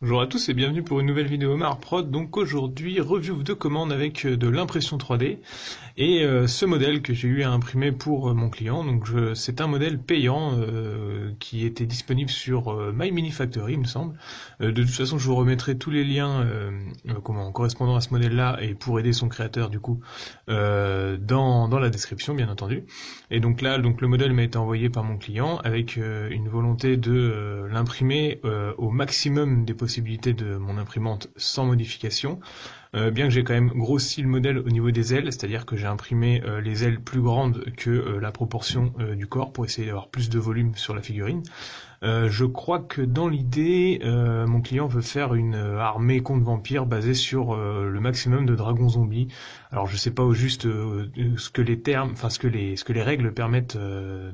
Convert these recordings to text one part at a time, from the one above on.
Bonjour à tous et bienvenue pour une nouvelle vidéo Marprod. Donc aujourd'hui, review de commande avec de l'impression 3D et ce modèle que j'ai eu à imprimer pour mon client. Donc c'est un modèle payant qui était disponible sur My Mini Factory, il me semble. De toute façon, je vous remettrai tous les liens correspondant à ce modèle-là et pour aider son créateur du coup dans la description, bien entendu. Et donc là, le modèle m'a été envoyé par mon client avec une volonté de l'imprimer au maximum des possibilités de mon imprimante sans modification, bien que j'ai quand même grossi le modèle au niveau des ailes, c'est-à-dire que j'ai imprimé les ailes plus grandes que la proportion du corps pour essayer d'avoir plus de volume sur la figurine. Je crois que dans l'idée, mon client veut faire une armée contre vampires basée sur le maximum de dragons zombies. Alors je sais pas au juste ce que les termes, enfin ce que les règles permettent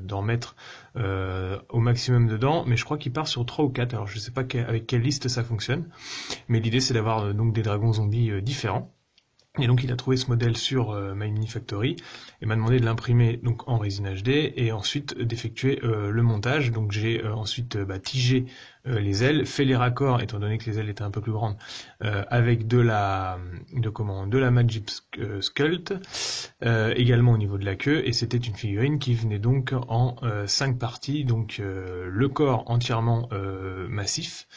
d'en mettre au maximum dedans, mais je crois qu'il part sur 3 ou 4. Alors je sais pas avec quelle liste ça fonctionne, mais l'idée c'est d'avoir donc des dragons zombies différents. Et donc il a trouvé ce modèle sur My Mini Factory et m'a demandé de l'imprimer donc en résine HD et ensuite d'effectuer le montage. Donc j'ai ensuite tigé les ailes, fait les raccords étant donné que les ailes étaient un peu plus grandes avec de la Magic Sculpt également au niveau de la queue, et c'était une figurine qui venait donc en 5 parties, donc le corps entièrement massif,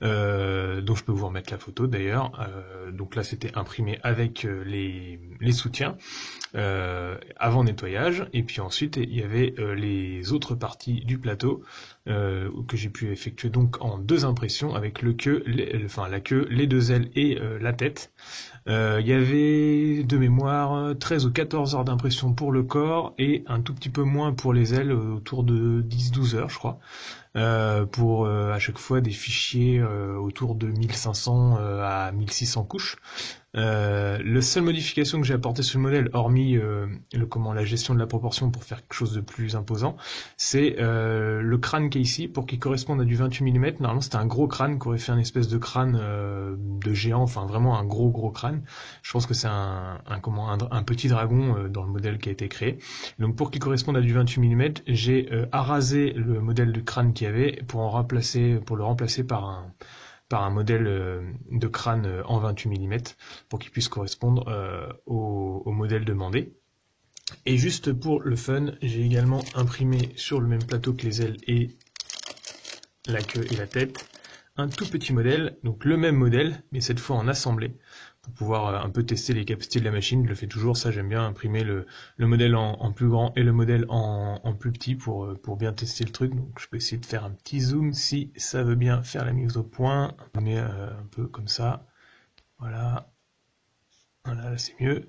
dont je peux vous remettre la photo d'ailleurs. Donc là c'était imprimé avec les soutiens avant nettoyage, et puis ensuite il y avait les autres parties du plateau que j'ai pu effectuer donc en 2 impressions avec la queue, les 2 ailes et la tête. Il y avait de mémoire 13 ou 14 heures d'impression pour le corps et un tout petit peu moins pour les ailes, autour de 10-12 heures je crois, pour à chaque fois des fichiers autour de 1500 à 1600 couches. La seule modification que j'ai apportée sur le modèle, hormis la gestion de la proportion pour faire quelque chose de plus imposant, c'est le crâne qui est ici, pour qu'il corresponde à du 28 mm. Normalement c'était un gros crâne qui aurait fait un espèce de crâne de géant, enfin vraiment un gros crâne. Je pense que c'est un petit dragon dans le modèle qui a été créé. Donc pour qu'il corresponde à du 28 mm, j'ai arasé le modèle du crâne qu'il y avait pour le remplacer par un modèle de crâne en 28 mm pour qu'il puisse correspondre au modèle demandé. Et juste pour le fun, j'ai également imprimé sur le même plateau que les ailes et la queue et la tête un tout petit modèle, donc le même modèle, mais cette fois en assemblée, pour pouvoir un peu tester les capacités de la machine. Je le fais toujours, ça j'aime bien imprimer le modèle en plus grand et le modèle en plus petit pour bien tester le truc. Donc je peux essayer de faire un petit zoom si ça veut bien faire la mise au point. On met un peu comme ça, voilà. Voilà, là c'est mieux.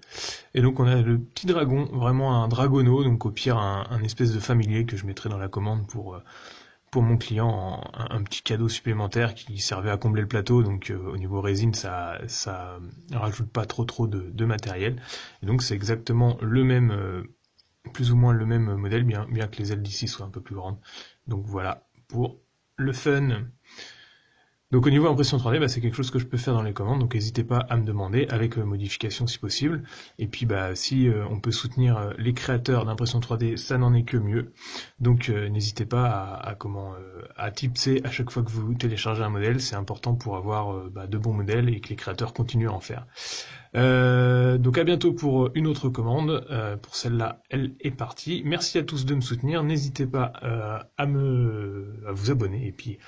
Et donc on a le petit dragon, vraiment un dragono, donc au pire un espèce de familier que je mettrai dans la commande pour mon client, un petit cadeau supplémentaire qui servait à combler le plateau. Donc au niveau résine, ça rajoute pas trop de matériel. Et donc c'est exactement le même, plus ou moins le même modèle, bien que les ailes d'ici soient un peu plus grandes. Donc voilà, pour le fun. Donc au niveau impression 3D, c'est quelque chose que je peux faire dans les commandes, donc n'hésitez pas à me demander, avec modification si possible. Et puis si on peut soutenir les créateurs d'impression 3D, ça n'en est que mieux. Donc n'hésitez pas à tipser à chaque fois que vous téléchargez un modèle, c'est important pour avoir de bons modèles et que les créateurs continuent à en faire. Donc à bientôt pour une autre commande. Pour celle-là, elle est partie. Merci à tous de me soutenir. N'hésitez pas à vous abonner et puis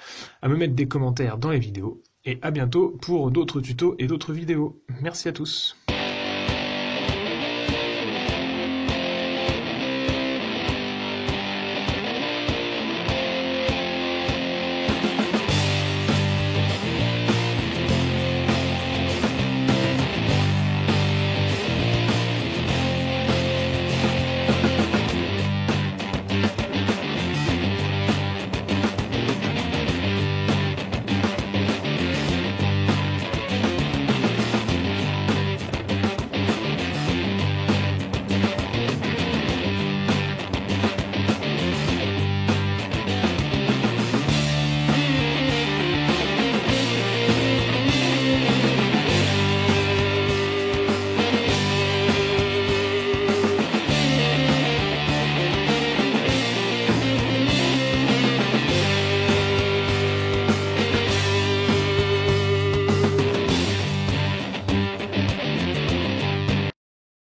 à me mettre des commentaires dans les vidéos. Et à bientôt pour d'autres tutos et d'autres vidéos. Merci à tous.